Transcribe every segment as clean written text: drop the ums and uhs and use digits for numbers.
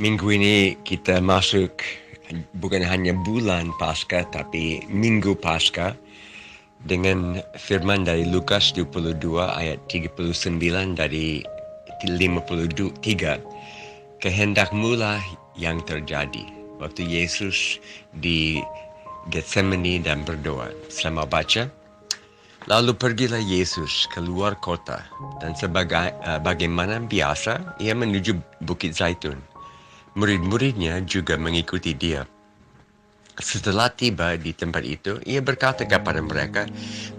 Minggu ini kita masuk bukan hanya bulan Paskah tapi Minggu Paskah dengan firman dari Lukas 22 ayat 39 dari 53. Kehendakmulah yang terjadi. Waktu Yesus di Getsemani dan berdoa. Sama baca. Lalu pergilah Yesus keluar kota dan bagaimana biasa ia menuju Bukit Zaitun. Murid-muridnya juga mengikuti dia. Setelah tiba di tempat itu, ia berkata kepada mereka,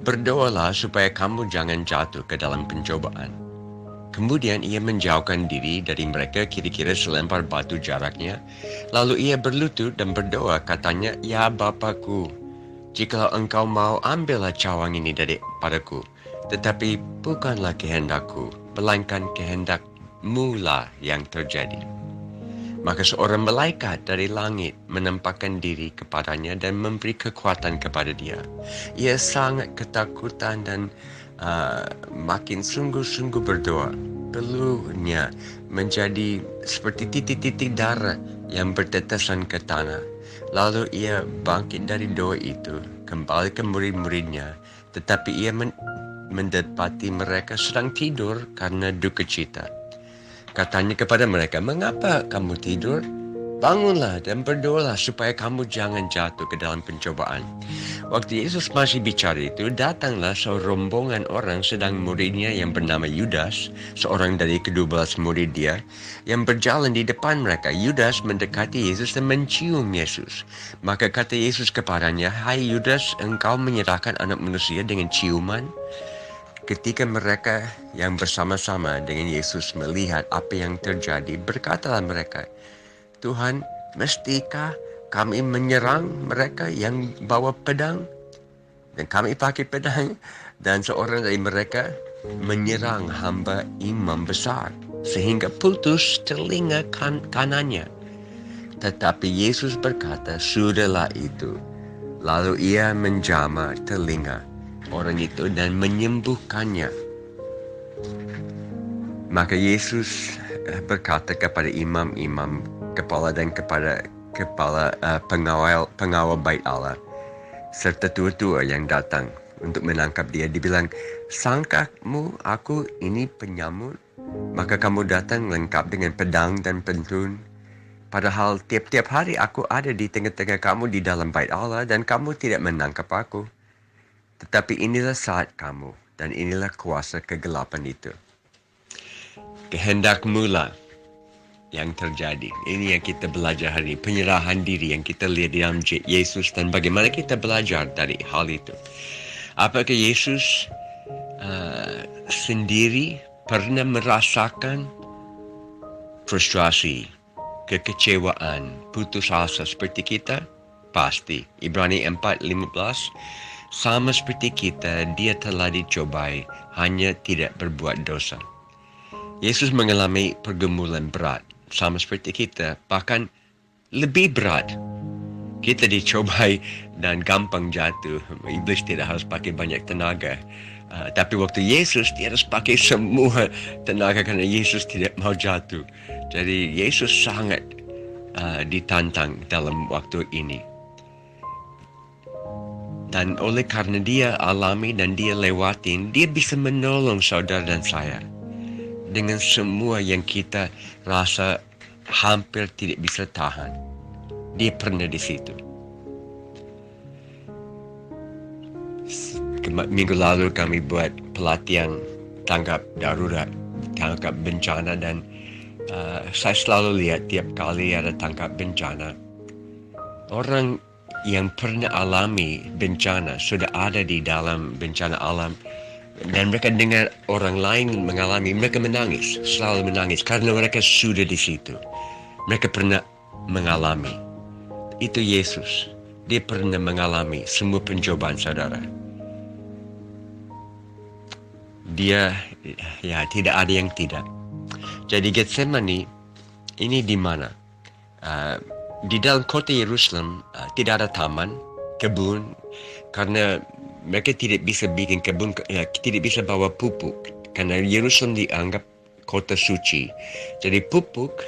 "Berdoalah supaya kamu jangan jatuh ke dalam pencobaan." Kemudian ia menjauhkan diri dari mereka kira-kira selempar batu jaraknya. Lalu ia berlutut dan berdoa, katanya, "Ya Bapakku, jikalau engkau mau, ambillah cawang ini daripadaku. Tetapi bukanlah kehendakku, melainkan kehendakmu lah yang terjadi." Maka seorang malaikat dari langit menampakkan diri kepadanya dan memberi kekuatan kepada dia. Ia sangat ketakutan dan makin sungguh-sungguh berdoa. Peluhnya menjadi seperti titik-titik darah yang bertetesan ke tanah. Lalu ia bangkit dari doa itu, kembali ke murid-muridnya. Tetapi ia mendapati mereka sedang tidur karena duka cita. Katanya kepada mereka, "Mengapa kamu tidur? Bangunlah dan berdoalah supaya kamu jangan jatuh ke dalam pencobaan." Waktu Yesus masih bicara itu, datanglah serombongan orang sedang muridnya yang bernama Yudas, seorang dari ke-12 murid dia, yang berjalan di depan mereka. Yudas mendekati Yesus dan mencium Yesus. Maka kata Yesus kepadanya, "Hai Yudas, engkau menyerahkan anak manusia dengan ciuman?" Ketika mereka yang bersama-sama dengan Yesus melihat apa yang terjadi, berkatalah mereka, "Tuhan, mestikah kami menyerang mereka yang bawa pedang?" Dan kami pakai pedang. Dan seorang dari mereka menyerang hamba imam besar, sehingga putus telinga kanannya. Tetapi Yesus berkata, "Sudahlah itu." Lalu ia menjamah telinga orang itu dan menyembuhkannya. Maka Yesus berkata kepada imam-imam kepala dan kepada pengawal bait Allah serta tua-tua yang datang untuk menangkap dia, dibilang, "Sangkamu aku ini penyamun? Maka kamu datang lengkap dengan pedang dan pentun. Padahal tiap-tiap hari aku ada di tengah-tengah kamu di dalam bait Allah dan kamu tidak menangkap aku. Tetapi inilah saat kamu dan inilah kuasa kegelapan itu." Kehendakmu lah yang terjadi. Ini yang kita belajar hari ini. Penyerahan diri yang kita lihat di dalam Yesus dan bagaimana kita belajar dari hal itu. Apakah Yesus sendiri pernah merasakan frustrasi, kekecewaan, putus asa seperti kita? Pasti. Ibrani 4:15, sama seperti kita, dia telah dicobai, hanya tidak berbuat dosa. Yesus mengalami pergumulan berat, sama seperti kita, bahkan lebih berat. Kita dicobai dan gampang jatuh. Iblis tidak harus pakai banyak tenaga. Tapi waktu Yesus, dia harus pakai semua tenaga karena Yesus tidak mau jatuh. Jadi Yesus sangat ditantang dalam waktu ini. Dan oleh karena dia alami dan dia lewatin, dia bisa menolong saudara dan saya. Dengan semua yang kita rasa hampir tidak bisa tahan. Dia pernah di situ. Minggu lalu kami buat pelatihan tanggap darurat, tanggap bencana, dan saya selalu lihat tiap kali ada tanggap bencana, orang yang pernah alami bencana, sudah ada di dalam bencana alam, dan mereka dengar orang lain mengalami, mereka menangis, selalu menangis, karena mereka sudah di situ. Mereka pernah mengalami. Itu Yesus. Dia pernah mengalami semua pencobaan saudara. Dia, tidak ada yang tidak. Jadi Getsemani ini di mana? Di dalam kota Yerusalem tidak ada taman, kebun, karena mereka tidak bisa bikin kebun, tidak bisa bawa pupuk. Karena Yerusalem dianggap kota suci. Jadi pupuk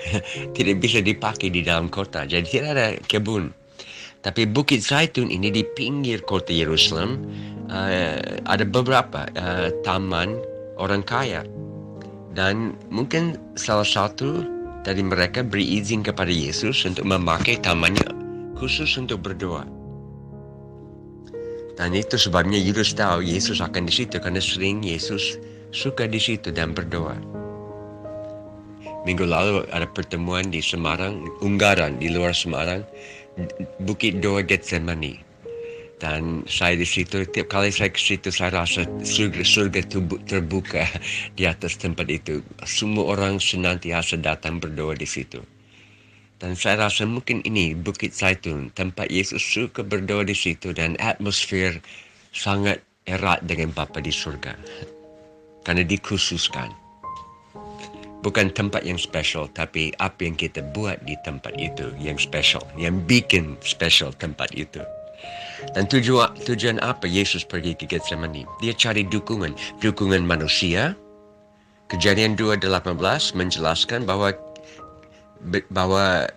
tidak bisa dipakai di dalam kota. Jadi tidak ada kebun. Tapi Bukit Zaitun ini di pinggir kota Yerusalem, ada beberapa taman orang kaya. Dan mungkin salah satu dari mereka beri izin kepada Yesus untuk memakai tamannya khusus untuk berdoa. Dan itu sebabnya Yudas tahu Yesus akan di situ, karena sering Yesus suka di situ dan berdoa. Minggu lalu ada pertemuan di Semarang, Unggaran, di luar Semarang, Bukit Doa Getsemani. Dan saya di situ, tiap kali saya ke situ, saya rasa surga terbuka di atas tempat itu. Semua orang senantiasa datang berdoa di situ. Dan saya rasa mungkin ini Bukit Zaitun, tempat Yesus suka berdoa di situ, dan atmosfer sangat erat dengan Bapa di surga. Karena dikhususkan. Bukan tempat yang special, tapi apa yang kita buat di tempat itu yang special, yang bikin special tempat itu. Dan tujuan apa Yesus pergi ke Getsemani? Dia cari dukungan manusia. Kejadian 2:18 menjelaskan bahwa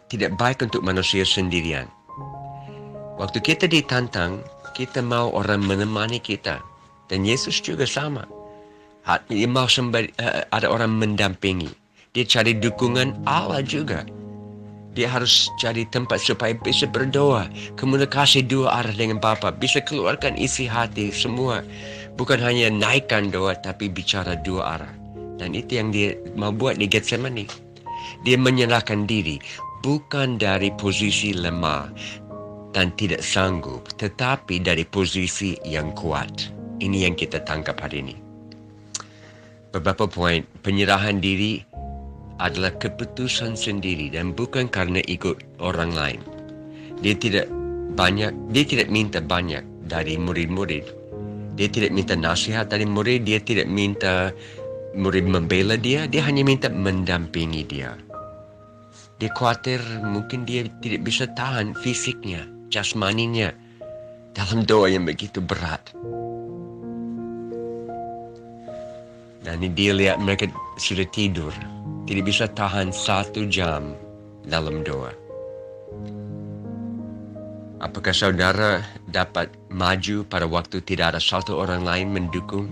tidak baik untuk manusia sendirian. Waktu kita ditantang, kita mau orang menemani kita. Dan Yesus juga sama. Dia mau ada orang mendampingi. Dia cari dukungan Allah juga. Dia harus cari tempat supaya bisa berdoa, komunikasi dua arah dengan Bapa, bisa keluarkan isi hati semua. Bukan hanya naikkan doa, tapi bicara dua arah. Dan itu yang dia mau buat di Getsemani. Dia menyerahkan diri, bukan dari posisi lemah dan tidak sanggup, tetapi dari posisi yang kuat. Ini yang kita tangkap hari ini. Beberapa poin, penyerahan diri adalah keputusan sendiri dan bukan karena ikut orang lain. Dia tidak minta banyak dari murid-murid. Dia tidak minta nasihat dari murid, dia tidak minta murid membela dia hanya minta mendampingi dia. Dia khawatir mungkin dia tidak bisa tahan fisiknya, jasmaninya dalam doa yang begitu berat. Dan dia lihat mereka sudah tidur. Tidak bisa tahan 1 jam dalam doa. Apakah saudara dapat maju pada waktu tidak ada satu orang lain mendukung?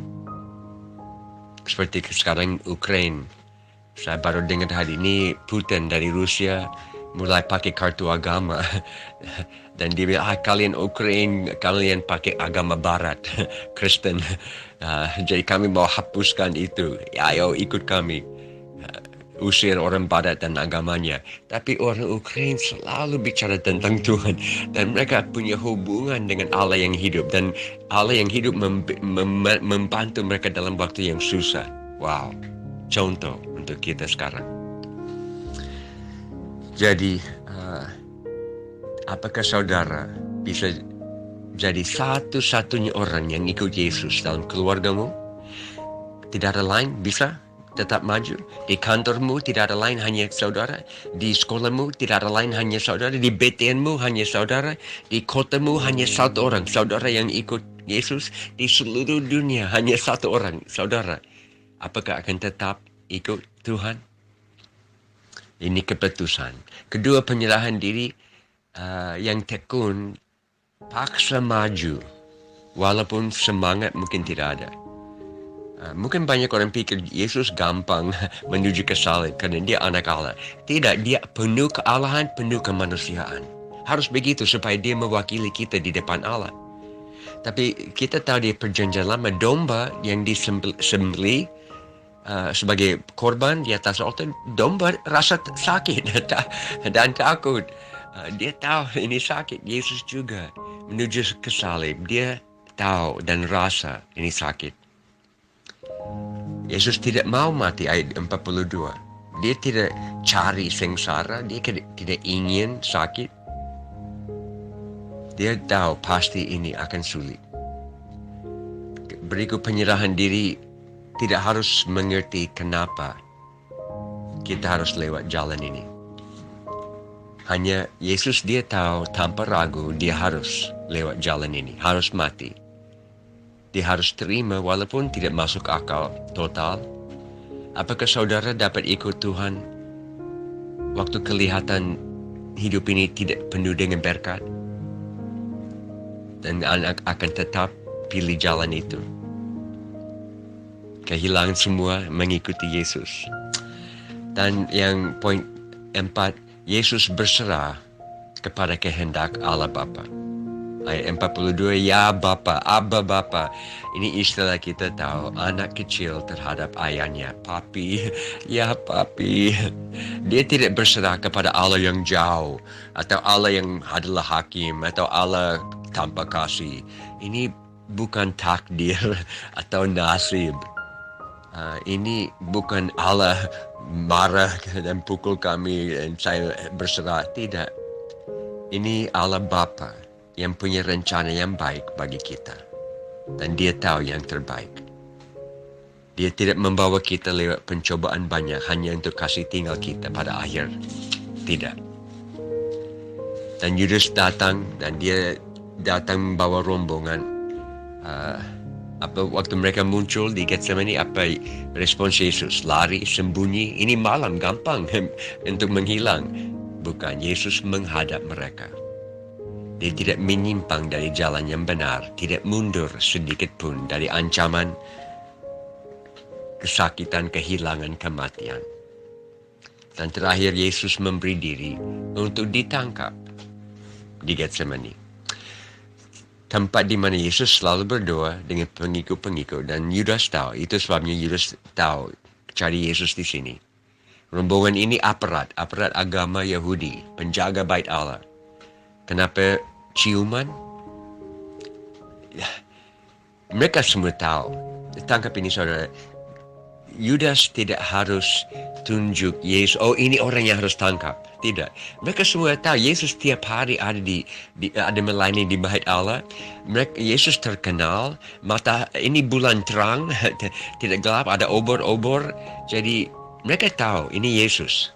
Seperti sekarang Ukraine. Saya baru dengar hari ini Putin dari Rusia mulai pakai kartu agama. Dan dia bilang, kalian Ukraine, kalian pakai agama barat, Kristen. Jadi kami mau hapuskan itu. Ayo ikut kami. Usir orang barat dan agamanya. Tapi orang Ukraine selalu bicara tentang Tuhan. Dan mereka punya hubungan dengan Allah yang hidup. Dan Allah yang hidup membantu mereka dalam waktu yang susah. Wow. Contoh untuk kita sekarang. Jadi, apakah saudara bisa jadi satu-satunya orang yang ikut Yesus dalam keluargamu? Tidak ada lain bisa tetap maju. Di kantormu tidak ada lain hanya saudara. Di sekolahmu tidak ada lain hanya saudara. Di BTN-mu hanya saudara. Di kotamu hanya satu orang saudara yang ikut Yesus. Di seluruh dunia hanya satu orang saudara. Apakah akan tetap ikut Tuhan? Ini keputusan. Kedua, penyerahan diri yang tekun, paksa maju, walaupun semangat mungkin tidak ada. Mungkin banyak orang pikir Yesus gampang menuju ke salib karena dia anak Allah. Tidak, dia penuh kealahan, penuh kemanusiaan. Harus begitu supaya dia mewakili kita di depan Allah. Tapi kita tahu di perjanjian lama, domba yang disembelih sebagai korban di atas altar, domba rasa sakit dan takut. Dia tahu ini sakit. Yesus juga menuju ke salib. Dia tahu dan rasa ini sakit. Yesus tidak mau mati, ayat 42. Dia tidak cari sengsara. Dia tidak ingin sakit. Dia tahu pasti ini akan sulit. Berikut penyerahan diri, tidak harus mengerti kenapa kita harus lewat jalan ini. Hanya Yesus dia tahu tanpa ragu dia harus lewat jalan ini, harus mati. Dia harus terima walaupun tidak masuk akal total. Apakah saudara dapat ikut Tuhan waktu kelihatan hidup ini tidak penuh dengan berkat? Dan anak akan tetap pilih jalan itu. Kehilangan semua mengikuti Yesus. Dan yang poin 4, Yesus berserah kepada kehendak Allah Bapa. Ayat 42, ya Bapa, Abba Bapa. Ini istilah kita tahu, anak kecil terhadap ayahnya. Papi, ya papi. Dia tidak berserah kepada Allah yang jauh, atau Allah yang adalah hakim, atau Allah tanpa kasih. Ini bukan takdir atau nasib. Ini bukan Allah marah dan pukul kami dan saya berserah. Tidak. Ini Allah Bapa yang punya rencana yang baik bagi kita. Dan dia tahu yang terbaik. Dia tidak membawa kita lewat pencobaan banyak hanya untuk kasih tinggal kita pada akhir. Tidak. Dan Yudas datang dan dia datang membawa rombongan. Waktu mereka muncul di Getsemani, apa respons Yesus? Lari, sembunyi. Ini malam, gampang untuk menghilang. Bukan, Yesus menghadap mereka. Dia tidak menyimpang dari jalan yang benar, tidak mundur sedikit pun dari ancaman, kesakitan, kehilangan, kematian. Dan terakhir Yesus memberi diri untuk ditangkap di Getsemani. Tempat di mana Yesus selalu berdoa dengan pengikut-pengikut, dan Yudas tahu. Itu sebabnya Yudas tahu cari Yesus di sini. Rombongan ini aparat agama Yahudi, penjaga bait Allah. Kenapa ciuman? Mereka semua tahu. Tangkap ini saudara. Yudas tidak harus tunjuk Yesus. Oh, ini orang yang harus tangkap. Tidak. Mereka semua tahu Yesus tiap hari ada ada melayani di bait Allah. Yesus terkenal. Ini bulan terang, tidak gelap. Ada obor-obor. Jadi mereka tahu ini Yesus.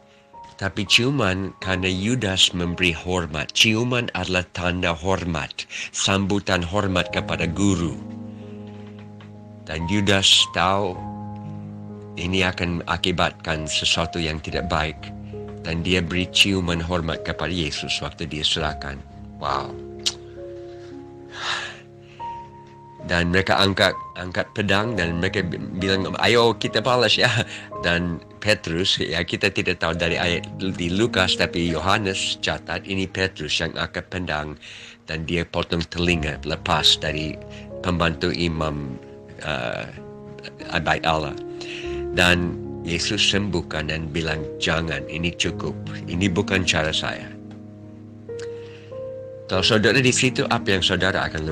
Tapi ciuman karena Yudas memberi hormat. Ciuman adalah tanda hormat. Sambutan hormat kepada guru. Dan Yudas tahu ini akan akibatkan sesuatu yang tidak baik. Dan dia beri ciuman hormat kepada Yesus waktu dia serahkan. Wow. Dan mereka angkat pedang dan mereka bilang, ayo kita balas ya. Dan Petrus, ya kita tidak tahu dari ayat di Lukas, tapi Yohanes catat ini Petrus yang angkat pedang dan dia potong telinga lepas dari pembantu imam bait Allah. Dan Yesus sembuhkan dan bilang, jangan, ini cukup. Ini bukan cara saya. Kalau saudara di situ, apa yang saudara akan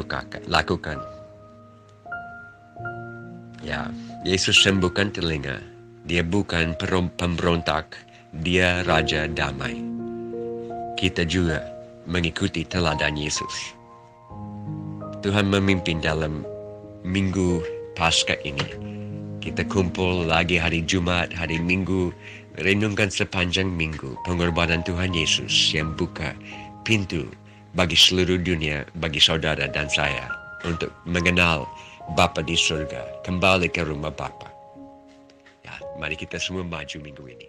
lakukan? Ya, Yesus sembuhkan telinga. Dia bukan pemberontak. Dia Raja Damai. Kita juga mengikuti teladan Yesus. Tuhan memimpin dalam minggu Paskah ini. Kita kumpul lagi hari Jumat, hari Minggu. Renungkan sepanjang minggu pengorbanan Tuhan Yesus yang buka pintu bagi seluruh dunia, bagi saudara dan saya. Untuk mengenal Bapa di surga, kembali ke rumah Bapa. Ya, mari kita semua maju minggu ini.